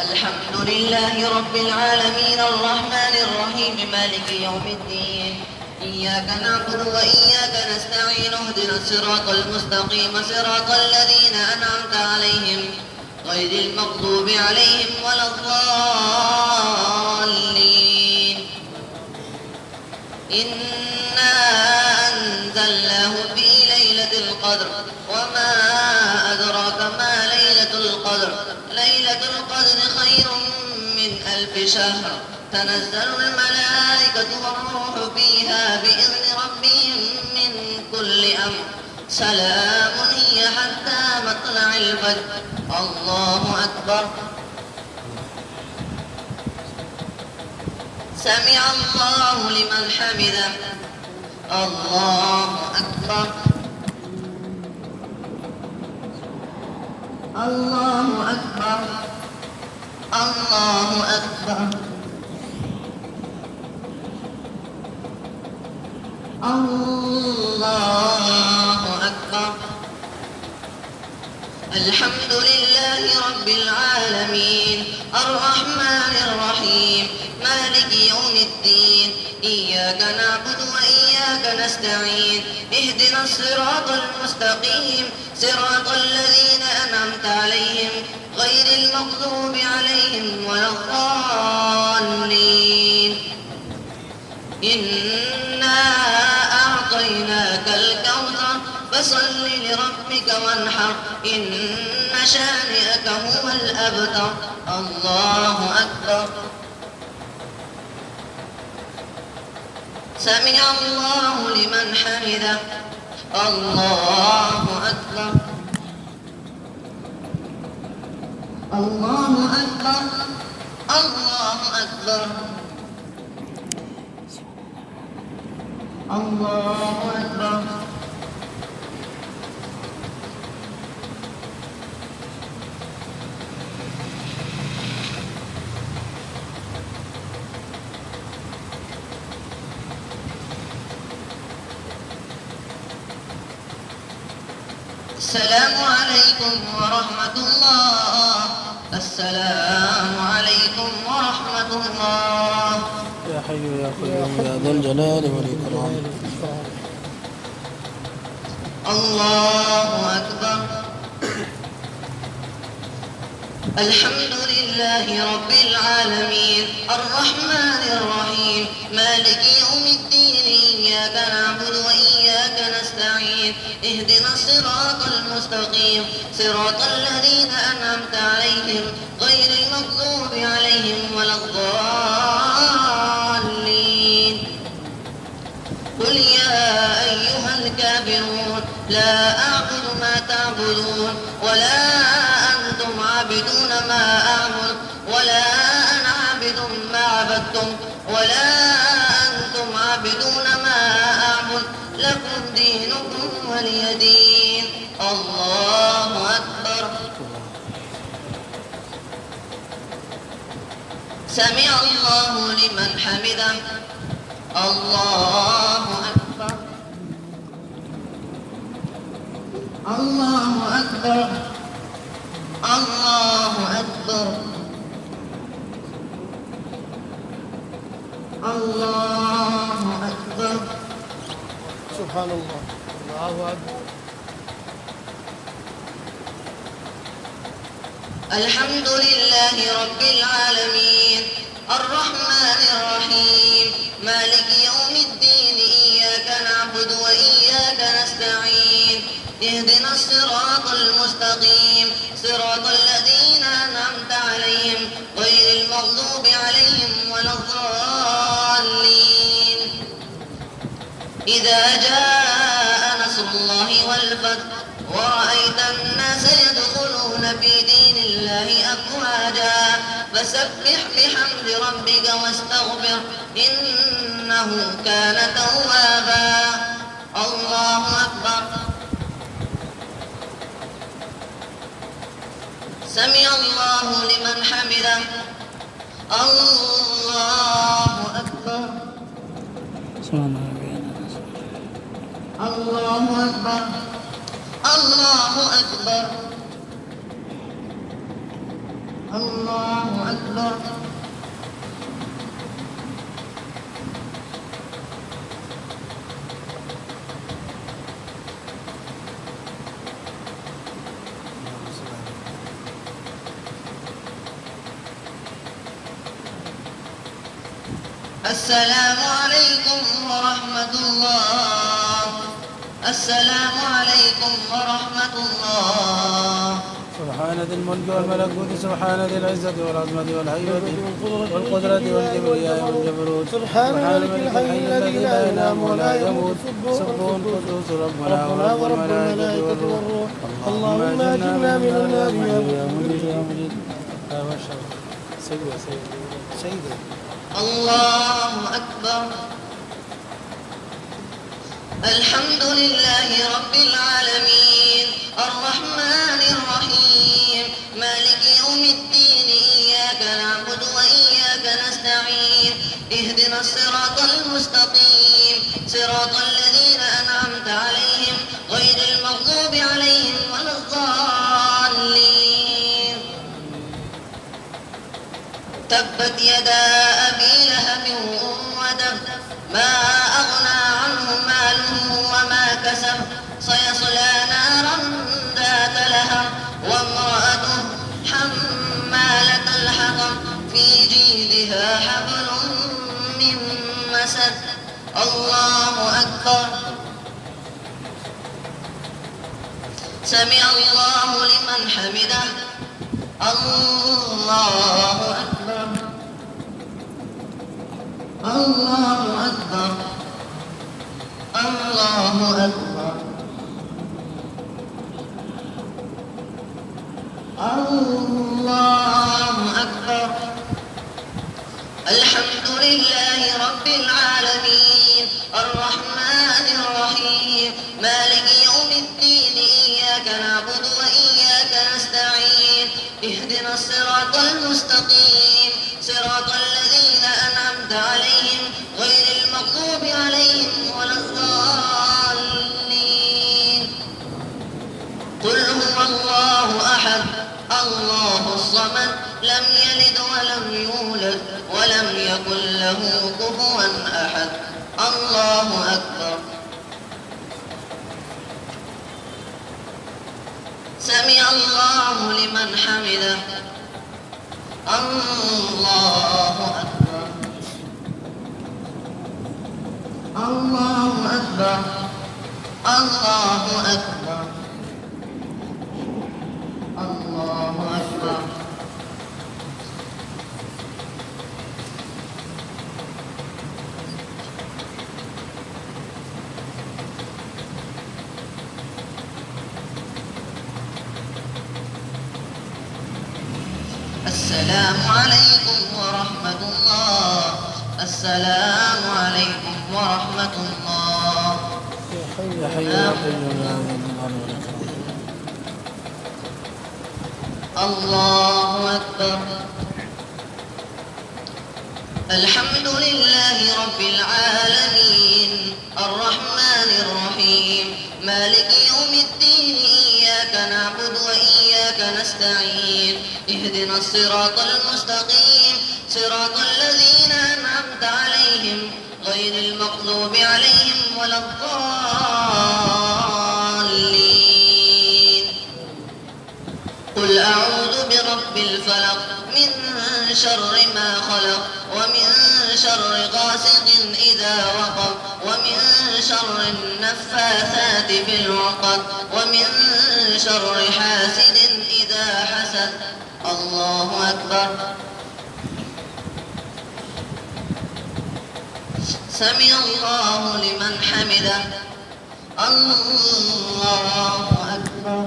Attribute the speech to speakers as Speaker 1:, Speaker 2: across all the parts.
Speaker 1: الحمد لله رب العالمين الرحمن الرحيم مالك يوم الدين إياك نعبد وإياك نستعين اهدنا الصراط المستقيم صراط الذين أنعمت عليهم غير المغضوب عليهم ولا الضالين إنا أنزلناه في ليلة القدر وما أدراك ما ليلة القدر ليلة القدر خير من 1000 شهر تنزل الملائكة والروح فيها بإذن ربهم من كل أمر سلام هي حتى مطلع الفجر الله أكبر سمع الله لمن حمده الله أكبر الله أكبر الله أكبر الله أكبر الحمد لله رب العالمين الرحمن الرحيم مالك يوم الدين إياك نعبد وإياك نستعين اهدنا الصراط المستقيم صراط الذين أنعمت عليهم غير المغضوب عليهم ولا الضالين إنا أعطيناك الكوثر فصل لربك وانحر إن شانئك هو الأبتر الله أكبر سمع الله لمن حمده الله أكبر الله أكبر الله أكبر الله أكبر السلام عليكم ورحمة الله السلام عليكم ورحمة الله
Speaker 2: يا حي يا قيوم يا ذا الجلال والإكرام
Speaker 1: الله أكبر الحمد لله رب العالمين الرحمن الرحيم مالك يوم الدين إياك نعبد وإياك نستعين اهدنا الصراط المستقيم صراط الذين أنعمت عليهم غير المغضوب عليهم ولا الضالين قل يا أيها الكافرون لا أعبد ما تعبدون ولا أنتم عابدون ما أعبد ولا أنا عابد ما عبدتم ولا أنتم عابدون ما أعبد لكم دينكم ولي دين الله أكبر سمع الله لمن حمده الله أكبر الله أكبر الله أكبر الله أكبر
Speaker 2: سبحان الله الله أكبر
Speaker 1: الحمد لله رب العالمين الرحمن الرحيم مالك يوم الدين إياك نعبد وإياك نستعين اهدنا الصراط المستقيم صراط الذين أنعمت عليهم غير المغضوب عليهم ولا الضالين إذا جاء نصر الله والفتح ورأيت الناس يدخلون في دين الله أفواجا فسبح بحمد ربك واستغفر إنه كان توابا الله أكبر سمع الله لمن حمده الله أكبر الله أكبر الله أكبر الله أكبر. السلام عليكم ورحمة الله. السلام عليكم ورحمة الله.
Speaker 2: سبحان ذي الملك والملكوت سبحان ذي العزة والعظمة والهيبة والقدرة والكبرياء والجبروت سبحان الملك الحي الذي لا ينام ولا يموت سبح قدوس ربنا ورب الملائكة والروح اللهم اجعلنا من النار يا مجيد يا مجيد يا بشر سيدي
Speaker 1: الله أكبر. الحمد لله رب العالمين الرحمن الرحيم مالك يوم الدين إياك نعبد وإياك نستعين اهدنا الصراط المستقيم صراط الذين أنعمت عليهم غير المغضوب عليهم ولا الضالين. تبت يدا أبي لهب وتب ما أغنى عنه ماله وما كسب سيصلى نارا ذات لهب وامرأته حمالة الحطب في جيدها حبل من مسد. الله أكبر. سمع الله لمن حمده. الله أكبر. الله أكبر. الله أكبر. الله أكبر. الحمد لله رب العالمين الرحمن الرحيم مالك يوم الدين إياك نعبد وإياك نستعين اهدنا الصراط المستقيم صراط الذين أنعمت عليهم غير المغضوب عليهم ولا الضالين. قل هو الله أحد الله الصمد لم يلد ولم يولد ولم يكن له كفوا أحد. الله أكبر. سمع الله لمن حمده. الله أكبر. الله أكبر. الله أكبر. الله أكبر. السلام عليكم ورحمة الله. السلام عليكم ورحمة الله.
Speaker 2: يا حي يا قيوم يا ذا الجلال والإكرام.
Speaker 1: الله أكبر. الحمد لله رب العالمين الرحمن الرحيم مالك يوم الدين إياك نعبد وإياك نستعين اهدنا الصراط المستقيم صراط الذين أنعمت عليهم غير المغضوب عليهم ولا الضالين. قل أعوذ برب الفلق من شر ما خلق ومن شر غاسق إذا وقب ومن شر النفاثات في العقد ومن شر حاسد إذا حسد. الله أكبر. سمع الله لمن حمده. الله أكبر.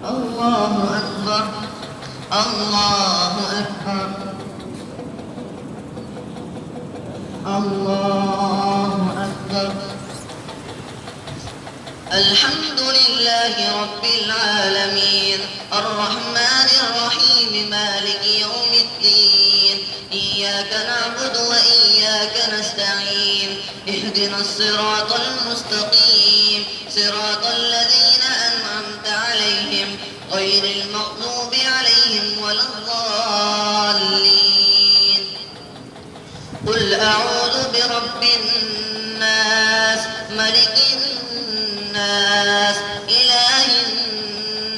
Speaker 1: الله أكبر. الله أكبر. الله أكبر. الحمد لله رب العالمين الرحمن الرحيم مالك يوم الدين إياك نعبد وإياك نستعين اهدنا الصراط المستقيم صراط الذين أنعمت عليهم غير المغضوب عليهم ولا الضالين. قل أعوذ برب الناس ملك الناس إله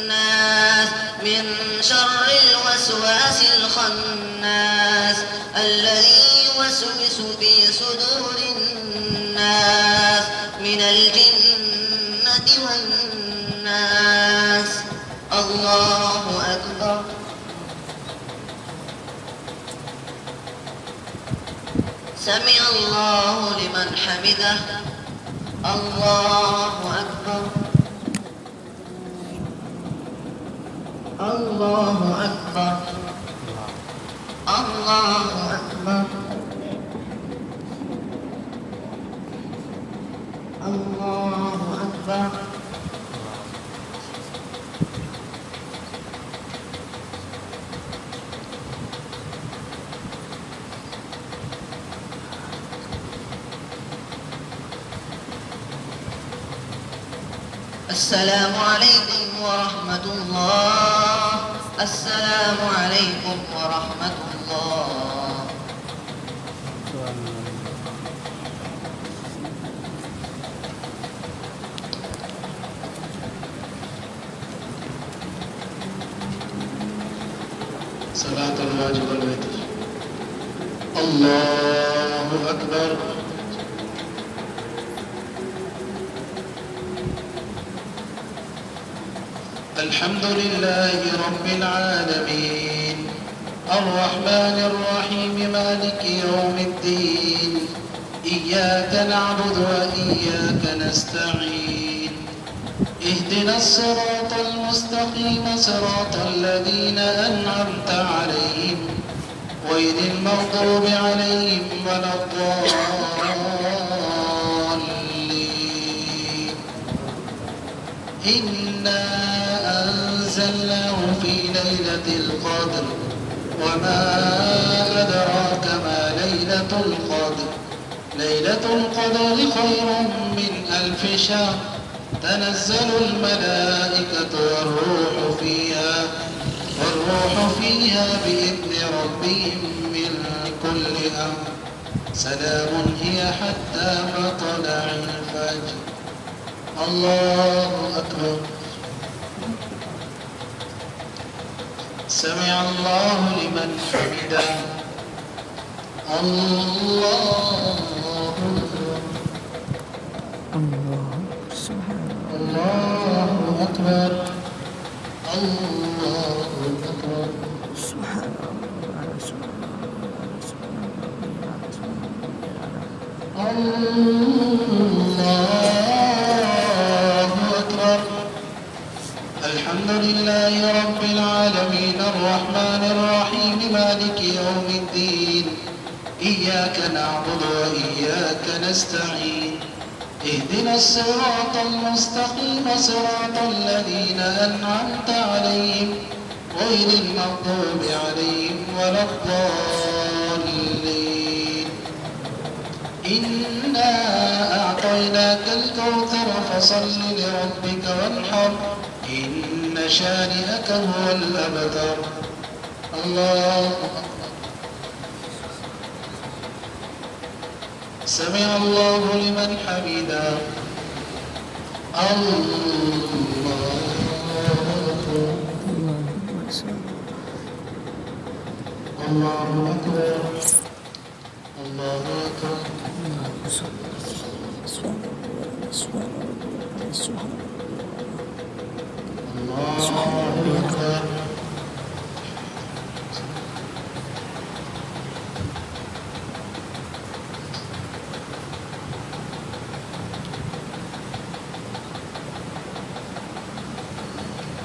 Speaker 1: الناس من شر الوسواس الخناس الذي يوسوس في صدور الناس من الجنة والناس. الله أكبر. سمع الله لمن حمده. الله أكبر. الله أكبر. الله أكبر. الله أكبر. السلام عليكم ورحمة الله. السلام عليكم ورحمة الله.
Speaker 3: صلاة الواجب الوتر. الله أكبر. الحمد لله رب العالمين الرحمن الرحيم مالك يوم الدين إياك نعبد وإياك نستعين اهدنا الصراط المستقيم صراط الذين أنعمت عليهم غير المغضوب عليهم ولا الضالين. إنا أنزلناه في ليلة القدر وما أدراك ما ليلة القدر. ليلة القدر خير من 1000 شهر. تنزل الملائكة والروح فيها بإذن ربهم من كل أمر. سلام هي حتى مطلع الفجر. الله أكبر. سمع الله لمن حمده. الله أكبر. الله أكبر. الله أكبر. الله أكبر. الحمد لله رب العالمين الرحمن الرحيم مالك يوم الدين إياك نعبد وإياك نستعين اهدنا الصراط المستقيم صراط الذين أنعمت عليهم غير المغضوب عليهم ولا الضالين. إنا أعطيناك الكوثر فصل لربك وانحر إن شانئك هو الأبتر. الله أكبر. سمع الله لمن حمده. الله أكبر. الله أكبر. الله أكبر. الله أكبر.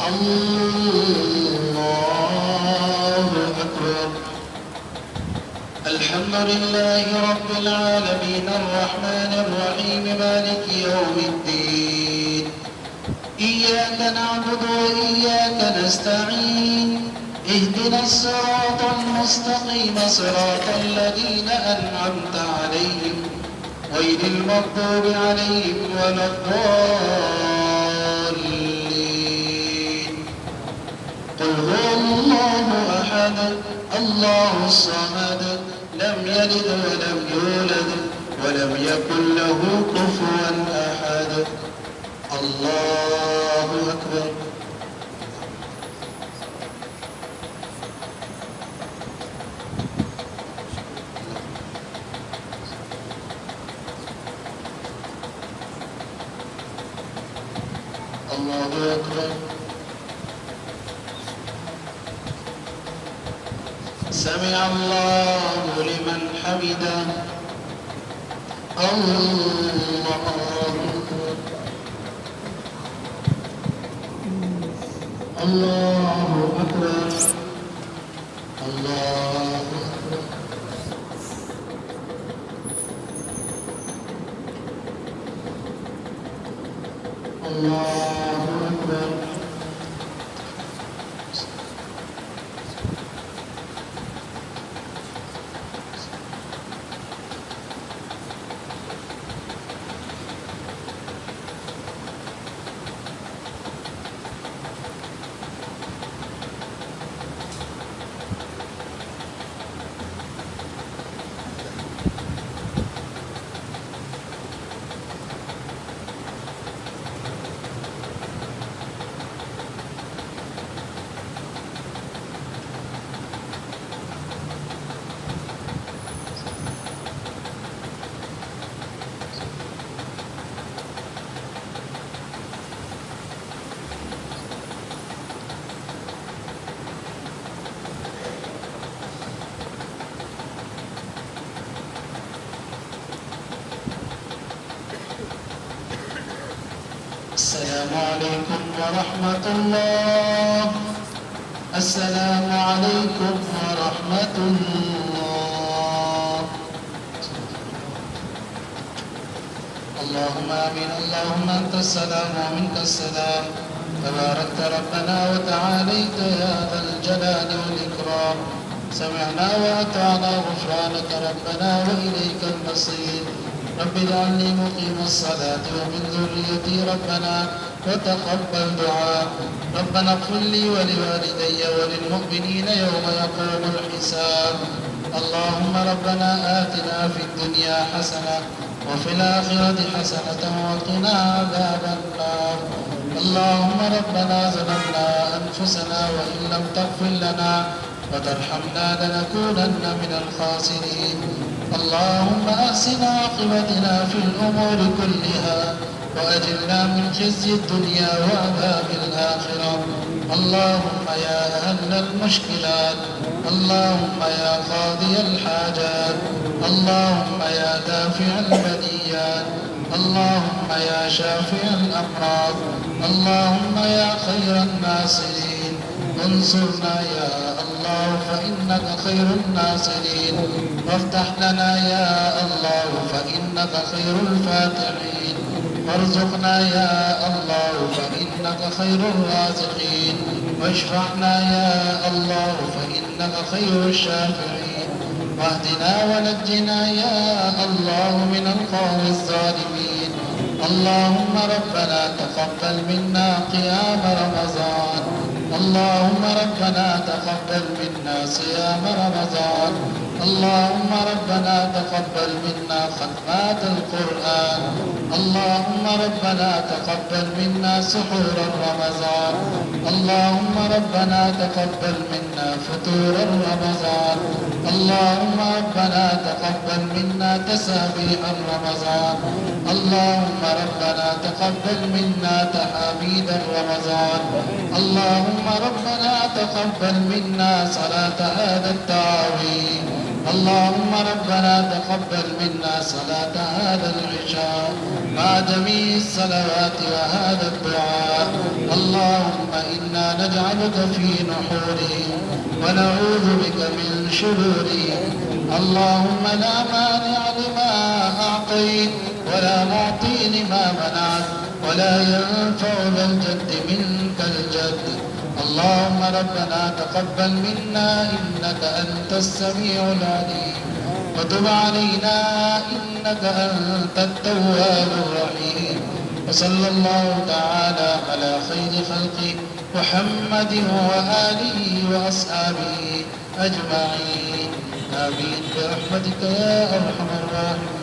Speaker 3: الله أكبر. الحمد لله رب العالمين الرحمن الرحيم مالك يوم الدين إياك نعبد وإياك نستعين اهدنا الصراط المستقيم صراط الذين أنعمت عليهم غير المغضوب عليهم ولا الضالين. أحد الله الصمد لم يلد ولم يولد ولم يكن له كفوا أحد. الله أكبر. الله أكبر. سمع الله لمن حمده. الله أكبر. الله أكبر. الله أكبر. الله أكبر. السلام عليكم ورحمة الله. السلام عليكم ورحمة الله. اللهم آمين. اللهم أنت السلام ومنك السلام، تباركت ربنا وتعاليت يا ذا الجلال والإكرام. سمعنا وأطعنا غفرانك ربنا وإليك المصير. رب اجعلني مقيم الصلاة ومن ذريتي ربنا وتقبل دعاء. ربنا اغفر لي ولوالدي وللمؤمنين يوم يقوم الحساب. اللهم ربنا آتنا في الدنيا حسنة وفي الآخرة حسنة وقنا عذاب النار. اللهم ربنا ظلمنا أنفسنا وإن لم تغفر لنا وترحمنا لنكونن من الخاسرين. اللهم أحسن عاقبتنا في الأمور كلها وأجرنا من خزي الدنيا وعذاب الآخرة. اللهم يا أهل المشكلات، اللهم يا قاضي الحاجات، اللهم يا دافع البليات، اللهم يا شافع الأمراض، اللهم يا خير الناصرين انصرنا يا الله فإنك خير الناصرين، وافتح لنا يا الله فإنك خير الفاتحين، وارزقنا يا الله فإنك خير الرازقين، واشفعنا يا الله فإنك خير الشافعين، واهدنا ونجنا يا الله من القوم الظالمين. اللهم ربنا تقبل منا قيام رمضان، اللهم ربنا تقبل منا صيام رمضان، اللهم ربنا تقبل منا ختمات القرآن، اللهم ربنا تقبل منا سحور رمضان، اللهم ربنا تقبل منا فطور رمضان، اللهم ربنا تقبل منا تسابيح رمضان، اللهم ربنا تقبل منا تحاميد رمضان، اللهم ربنا تقبل منا صلاة هذا التراويح، اللهم ربنا تقبل منا صلاة هذا العشاء مع جميع الصلوات وهذا الدعاء. اللهم إنا نجعلك في نحورهم ونعوذ بك من شرورهم. اللهم لا مانع لما أعطيت ولا معطي لما منعت ولا ينفع ذا الجد منك الجد. اللهم ربنا تقبل منا إنك أنت السميع العليم، وتب علينا إنك أنت التواب الرحيم. وصلى الله تعالى على خير خلقه محمد وآله وأصحابه أجمعين. آمين برحمتك يا أرحم الراحمين.